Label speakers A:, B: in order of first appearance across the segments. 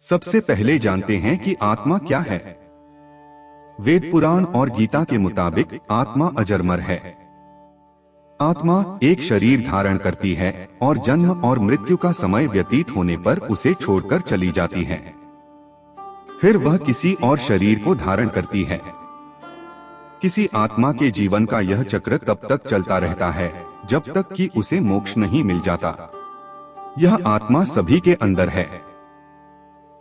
A: सबसे पहले जानते हैं कि आत्मा क्या है। वेद पुराण और गीता के मुताबिक आत्मा अजरमर है। आत्मा एक शरीर धारण करती है और जन्म और मृत्यु का समय व्यतीत होने पर उसे छोड़कर चली जाती है। फिर वह किसी और शरीर को धारण करती है। किसी आत्मा के जीवन का यह चक्र तब तक चलता रहता है जब तक कि उसे मोक्ष नहीं मिल जाता। यह आत्मा सभी के अंदर है,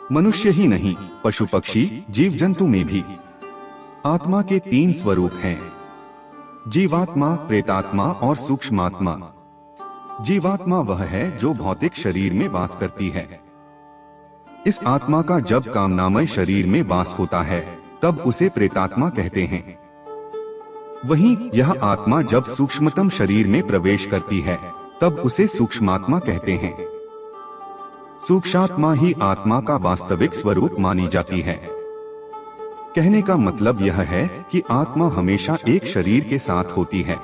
A: मनुष्य ही नहीं, पशु पक्षी जीव जंतु में भी। आत्मा के 3 स्वरूप हैं, जीवात्मा, प्रेतात्मा और सूक्ष्मात्मा। जीवात्मा वह है जो भौतिक शरीर में वास करती है। इस आत्मा का जब कामनामय शरीर में वास होता है तब उसे प्रेतात्मा कहते हैं। वहीं यह आत्मा जब सूक्ष्मतम शरीर में प्रवेश करती है तब उसे सूक्ष्मात्मा कहते हैं। सूक्ष्मात्मा ही आत्मा का वास्तविक स्वरूप मानी जाती है। कहने का मतलब यह है कि आत्मा हमेशा एक शरीर के साथ होती है।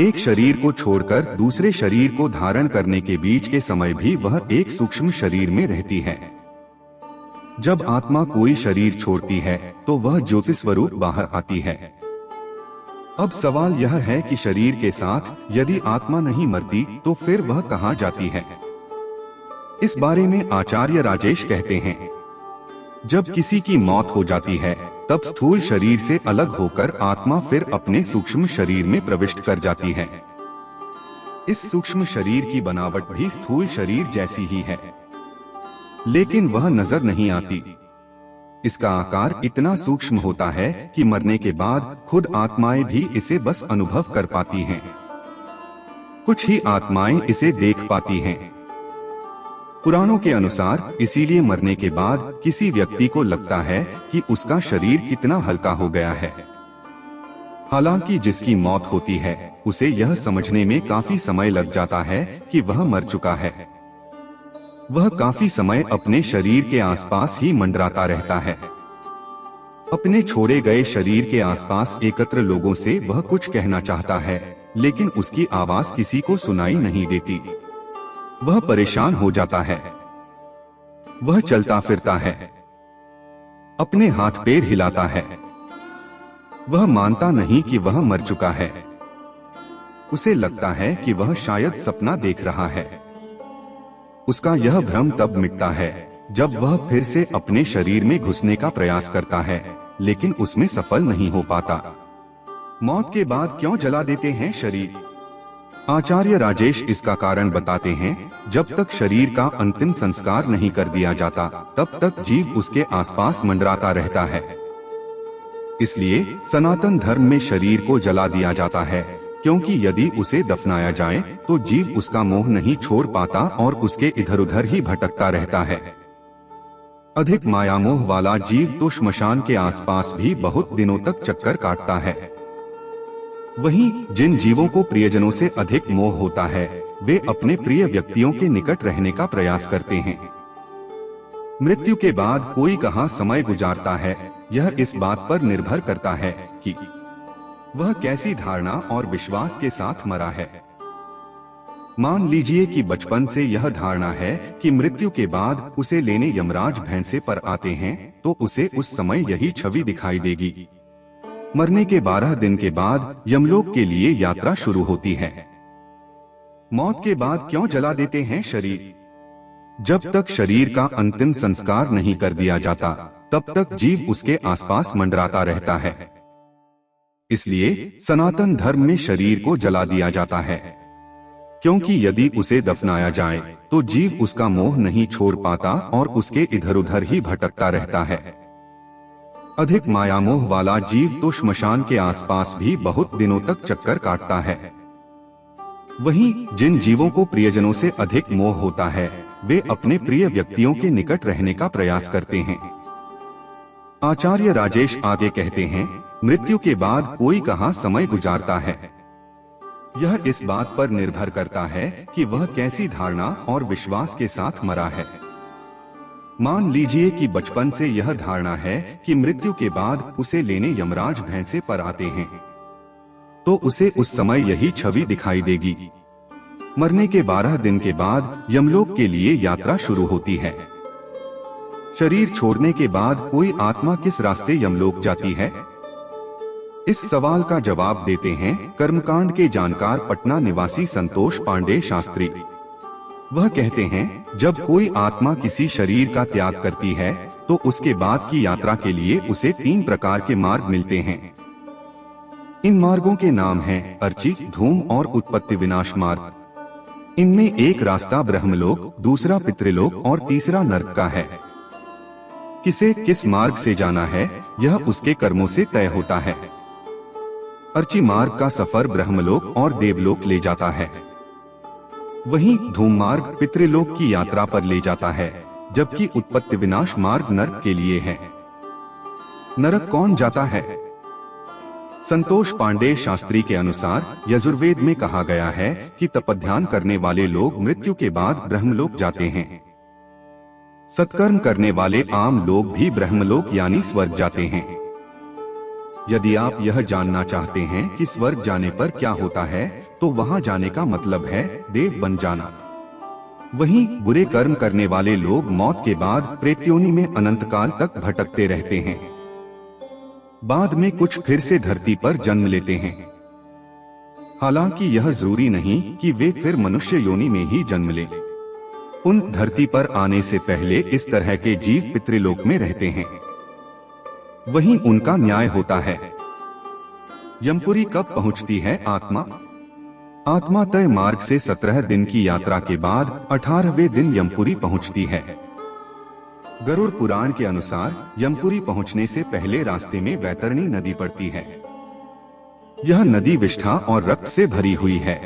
A: एक शरीर को छोड़कर दूसरे शरीर को धारण करने के बीच के समय भी वह एक सूक्ष्म शरीर में रहती है। जब आत्मा कोई शरीर छोड़ती है तो वह ज्योति स्वरूप बाहर आती है। अब सवाल यह है कि शरीर के साथ यदि आत्मा नहीं मरती तो फिर वह कहाँ जाती है। इस बारे में आचार्य राजेश कहते हैं, जब किसी की मौत हो जाती है तब स्थूल शरीर से अलग होकर आत्मा फिर अपने सूक्ष्म शरीर में प्रविष्ट कर जाती है। इस सूक्ष्म शरीर की बनावट भी स्थूल शरीर जैसी ही है, लेकिन वह नजर नहीं आती। इसका आकार इतना सूक्ष्म होता है कि मरने के बाद खुद आत्माएं भी इसे बस अनुभव कर पाती हैं। कुछ ही आत्माएं इसे देख पाती हैं। पुराणों के अनुसार इसीलिए मरने के बाद किसी व्यक्ति को लगता है कि उसका शरीर कितना हल्का हो गया है। हालांकि जिसकी मौत होती है उसे यह समझने में काफी समय लग जाता है कि वह मर चुका है। वह काफी समय अपने शरीर के आसपास ही मंडराता रहता है। अपने छोड़े गए शरीर के आसपास एकत्र लोगों से वह कुछ कहना चाहता है, लेकिन उसकी आवाज किसी को सुनाई नहीं देती। वह परेशान हो जाता है। वह चलता फिरता है, अपने हाथ पैर हिलाता है। वह मानता नहीं कि वह मर चुका है। उसे लगता है कि वह शायद सपना देख रहा है। उसका यह भ्रम तब मिटता है जब वह फिर से अपने शरीर में घुसने का प्रयास करता है, लेकिन उसमें सफल नहीं हो पाता। मौत के बाद क्यों जला देते हैं शरीर? आचार्य राजेश इसका कारण बताते हैं, जब तक शरीर का अंतिम संस्कार नहीं कर दिया जाता तब तक जीव उसके आसपास मंडराता रहता है। इसलिए सनातन धर्म में शरीर को जला दिया जाता है, क्योंकि यदि उसे दफनाया जाए तो जीव उसका मोह नहीं छोड़ पाता और उसके इधर उधर ही भटकता रहता है। अधिक मायामोह वाला जीव तो श्मशान के आसपास भी बहुत दिनों तक चक्कर काटता है। वहीं जिन जीवों को प्रियजनों से अधिक मोह होता है वे अपने प्रिय व्यक्तियों के निकट रहने का प्रयास करते हैं। मृत्यु के बाद कोई कहाँ समय गुजारता है यह इस बात पर निर्भर करता है कि वह कैसी धारणा और विश्वास के साथ मरा है। मान लीजिए कि बचपन से यह धारणा है कि मृत्यु के बाद उसे लेने यमराज भैंसे पर आते हैं, तो उसे उस समय यही छवि दिखाई देगी। मरने के 12 दिन के बाद यमलोक के लिए यात्रा शुरू होती है। मौत के बाद क्यों जला देते हैं शरीर? जब तक शरीर का अंतिम संस्कार नहीं कर दिया जाता तब तक जीव उसके आसपास मंडराता रहता है। इसलिए सनातन धर्म में शरीर को जला दिया जाता है, क्योंकि यदि उसे दफनाया जाए तो जीव उसका मोह नहीं छोड़ पाता और उसके इधर उधर ही भटकता रहता है। अधिक मायामोह वाला जीव तो श्मशान के आसपास भी बहुत दिनों तक चक्कर काटता है। वहीं जिन जीवों को प्रियजनों से अधिक मोह होता है वे अपने प्रिय व्यक्तियों के निकट रहने का प्रयास करते हैं। आचार्य राजेश आगे कहते हैं, मृत्यु के बाद कोई कहाँ समय गुजारता है यह इस बात पर निर्भर करता है कि वह कैसी धारणा और विश्वास के साथ मरा है। मान लीजिए कि बचपन से यह धारणा है कि मृत्यु के बाद उसे लेने यमराज भैंसे पर आते हैं, तो उसे उस समय यही छवि दिखाई देगी। मरने के 12 दिन के बाद यमलोक के लिए यात्रा शुरू होती है। शरीर छोड़ने के बाद कोई आत्मा किस रास्ते यमलोक जाती है? इस सवाल का जवाब देते हैं कर्मकांड के जानकार पटना निवासी संतोष पांडे शास्त्री। वह कहते हैं, जब कोई आत्मा किसी शरीर का त्याग करती है तो उसके बाद की यात्रा के लिए उसे 3 प्रकार के मार्ग मिलते हैं। इन मार्गों के नाम हैं अर्ची, धूम और उत्पत्ति विनाश मार्ग। इनमें एक रास्ता ब्रह्मलोक, दूसरा पितृलोक और तीसरा नरक का है। किसे किस मार्ग से जाना है यह उसके कर्मों से तय होता है। अर्ची मार्ग का सफर ब्रह्मलोक और देवलोक ले जाता है, वहीं धूम मार्ग पितृलोक की यात्रा पर ले जाता है, जबकि उत्पत्ति विनाश मार्ग नरक के लिए है। नरक कौन जाता है? संतोष पांडे शास्त्री के अनुसार यजुर्वेद में कहा गया है कि तपध्यान करने वाले लोग मृत्यु के बाद ब्रह्मलोक जाते हैं। सत्कर्म करने वाले आम लोग भी ब्रह्मलोक यानी स्वर्ग जाते हैं। यदि आप यह जानना चाहते हैं कि स्वर्ग जाने पर क्या होता है, तो वहां जाने का मतलब है देव बन जाना। वहीं बुरे कर्म करने वाले लोग मौत के बाद प्रेत योनि में अनंत काल तक भटकते रहते हैं। बाद में कुछ फिर से धरती पर जन्म लेते हैं। हालांकि यह जरूरी नहीं कि वे फिर मनुष्य योनि में ही जन्म लें। उन धरती पर आने से पहले इस तरह के जीव पितृलोक में रहते हैं, वहीं उनका न्याय होता है। यमपुरी कब पहुंचती है आत्मा? आत्मा तय मार्ग से 17 दिन की यात्रा के बाद 18वें दिन यमपुरी पहुंचती है। गरुड़ पुराण के अनुसार यमपुरी पहुंचने से पहले रास्ते में वैतरणी नदी पड़ती है। यह नदी विष्ठा और रक्त से भरी हुई है।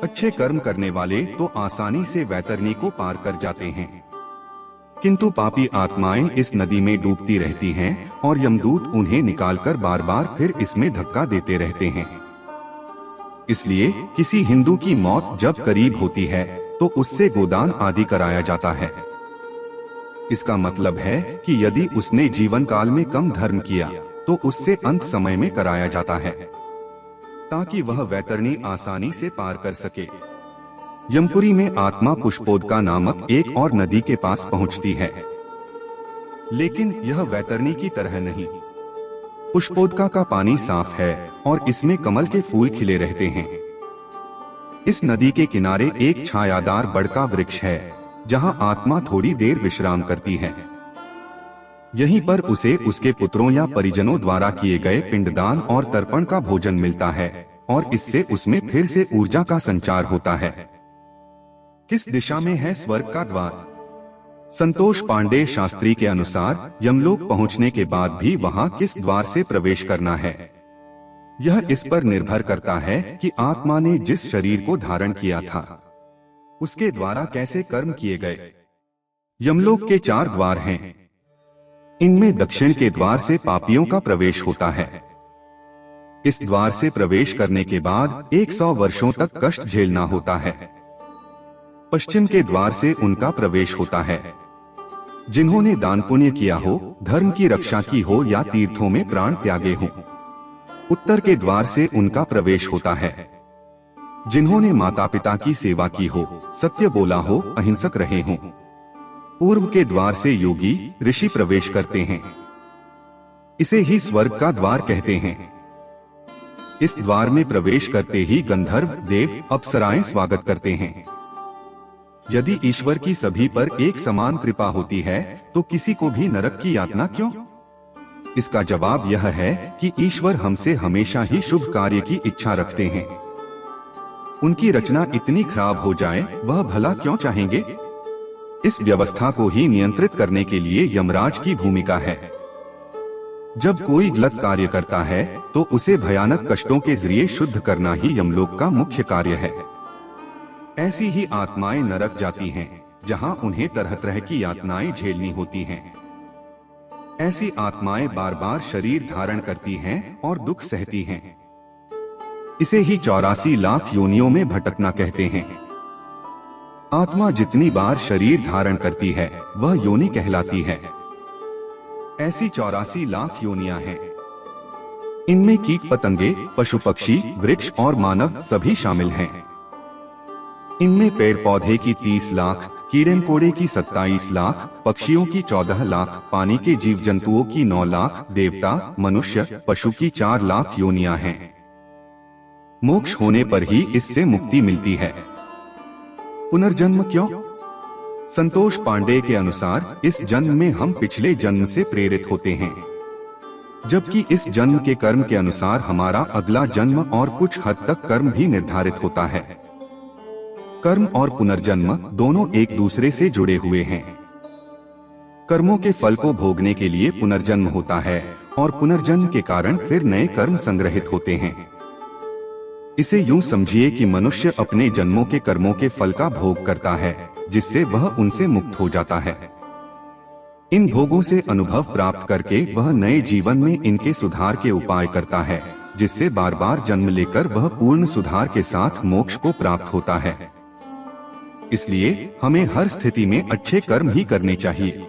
A: अच्छे कर्म करने वाले तो आसानी से वैतरणी को पार कर जाते हैं, किंतु पापी आत्माएं इस नदी में डूबती रहती हैं और यमदूत उन्हें निकालकर बार बार फिर इसमें धक्का देते रहते हैं। इसलिए किसी हिंदू की मौत जब करीब होती है तो उससे गोदान आदि कराया जाता है। इसका मतलब है कि यदि उसने जीवन काल में कम धर्म किया तो उससे अंत समय में कराया जाता है, ताकि वह वैतरणी आसानी से पार कर सके। यमपुरी में आत्मा पुष्पोदका नामक एक और नदी के पास पहुंचती है, लेकिन यह वैतरणी की तरह नहीं। पुष्पोदका का पानी साफ है और इसमें कमल के फूल खिले रहते हैं। इस नदी के किनारे एक छायादार बड़ का वृक्ष है, जहां आत्मा थोड़ी देर विश्राम करती है। यहीं पर उसे उसके पुत्रों या परिजनों द्वारा किए गए पिंडदान और तर्पण का भोजन मिलता है और इससे उसमें फिर से ऊर्जा का संचार होता है। किस दिशा में है स्वर्ग का द्वार? संतोष पांडे शास्त्री के अनुसार यमलोक पहुंचने के बाद भी वहां किस द्वार से प्रवेश करना है, यह इस पर निर्भर करता है कि आत्मा ने जिस शरीर को धारण किया था उसके द्वारा कैसे कर्म किए गए। यमलोक के 4 द्वार हैं। इनमें दक्षिण के द्वार से पापियों का प्रवेश होता है। इस द्वार से प्रवेश करने के बाद 100 वर्षों तक कष्ट झेलना होता है। पश्चिम के द्वार से उनका प्रवेश होता है जिन्होंने दान पुण्य किया हो, धर्म की रक्षा की हो या तीर्थों में प्राण त्यागे हों। उत्तर के द्वार से उनका प्रवेश होता है जिन्होंने माता पिता की सेवा की हो, सत्य बोला हो, अहिंसक रहे हों। पूर्व के द्वार से योगी ऋषि प्रवेश करते हैं। इसे ही स्वर्ग का द्वार कहते हैं। इस द्वार में प्रवेश करते ही गंधर्व, देव, अप्सराएं स्वागत करते हैं। यदि ईश्वर की सभी पर एक समान कृपा होती है तो किसी को भी नरक की यातना क्यों? इसका जवाब यह है कि ईश्वर हमसे हमेशा ही शुभ कार्य की इच्छा रखते हैं। उनकी रचना इतनी खराब हो जाए, वह भला क्यों चाहेंगे? इस व्यवस्था को ही नियंत्रित करने के लिए यमराज की भूमिका है। जब कोई गलत कार्य करता है तो उसे भयानक कष्टों के जरिए शुद्ध करना ही यमलोक का मुख्य कार्य है। ऐसी ही आत्माएं नरक जाती हैं, जहां उन्हें तरह तरह की यातनाएं झेलनी होती हैं। ऐसी आत्माएं बार बार शरीर धारण करती हैं और दुख सहती हैं। इसे ही 84 लाख योनियों में भटकना कहते हैं। आत्मा जितनी बार शरीर धारण करती है वह योनि कहलाती है। ऐसी 84 लाख योनियां हैं। इनमें कीट पतंगे, पशु पक्षी, वृक्ष और मानव सभी शामिल हैं। इनमें पेड़ पौधे की 30 लाख, कीड़े मकोड़े की 27 लाख, पक्षियों की 14 लाख, पानी के जीव जंतुओं की 9 लाख, देवता, मनुष्य, पशु की 4 लाख योनियां हैं। मोक्ष होने पर ही इससे मुक्ति मिलती है। पुनर्जन्म क्यों? संतोष पांडे के अनुसार इस जन्म में हम पिछले जन्म से प्रेरित होते हैं, जबकि इस जन्म के कर्म के अनुसार हमारा अगला जन्म और कुछ हद तक कर्म भी निर्धारित होता है। कर्म और पुनर्जन्म दोनों एक दूसरे से जुड़े हुए हैं। कर्मों के फल को भोगने के लिए पुनर्जन्म होता है और पुनर्जन्म के कारण फिर नए कर्म संग्रहित होते हैं। इसे यूं समझिए कि मनुष्य अपने जन्मों के कर्मों के फल का भोग करता है, जिससे वह उनसे मुक्त हो जाता है। इन भोगों से अनुभव प्राप्त करके वह नए जीवन में इनके सुधार के उपाय करता है, जिससे बार बार जन्म लेकर वह पूर्ण सुधार के साथ मोक्ष को प्राप्त होता है। इसलिए हमें हर स्थिति में अच्छे कर्म ही करने चाहिए।